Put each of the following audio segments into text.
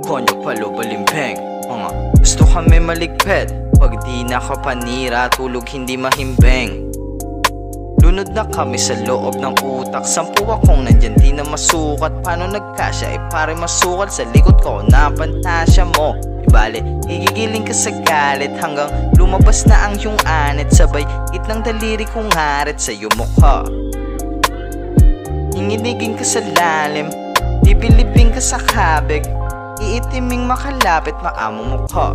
Konyo palo balimbeng, mga gusto kami maligpit. Pag di nakapanira, tulog hindi mahimbeng. Lunod na kami sa loob ng utak. 10 akong nandyan, di na masukat. Paano nagkasya, pare masukal. Sa likod ko, napantasya mo. Ibale, igigiling ka sa galit hanggang lumabas na ang iyong anit. Sabay, itnang daliri kong harit sa iyong mukha. Inginigin ka sa lalim, bibilibing ka sa kabig. Iitiming makalapit, maamong mukha.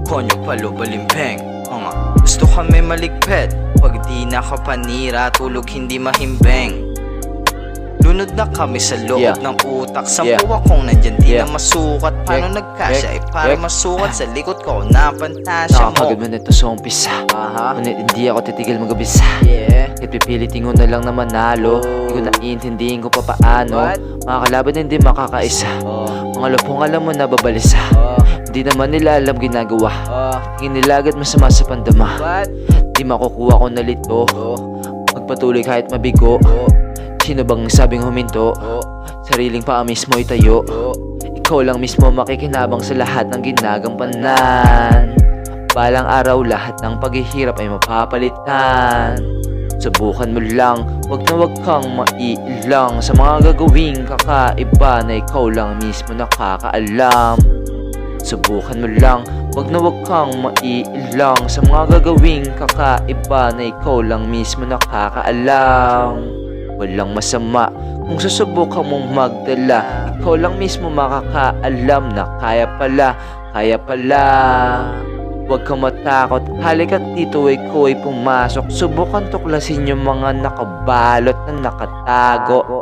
Konyo palo balimbeng, mga gusto kami maligpit. Pag di nakapanira, tulog hindi mahimbeng. Lunod na kami sa loob ng utak. 10 akong nandyan, di na masukat. Paano nagkasya, pare masukat. Sa likod ko, napantasya mo. Nakakagad mo nito sa umpisa. Ngunit hindi ako titigil magabisa. Kahit pipilitin ko na lang na manalo, di ko naiintindihin ko pa paano. Mga kalaban hindi makakaisa. Mga lupong alam mo na babalisa. Hindi naman nila alam ginagawa. Tingin nila agad masama sa pandama. Di makukuha ko na lito. Magpatuloy kahit mabigo. Sino bang sabing huminto? Sariling paa mismo itayo. Ikaw lang mismo makikinabang sa lahat ng ginagampanan. Balang araw lahat ng paghihirap ay mapapalitan. Subukan mo lang, wag na wag kang maiilang sa mga gagawing kakaiba na ikaw lang mismo nakakaalam. Subukan mo lang, wag na wag kang maiilang sa mga gagawing kakaiba na ikaw lang mismo nakakaalam. Walang masama kung susubukan mong magdala. Ikaw lang mismo makakaalam na kaya pala, kaya pala. Huwag kang matakot, halika't dito ikaw ay pumasok. Subukan tuklasin yung mga nakabalot na nakatago.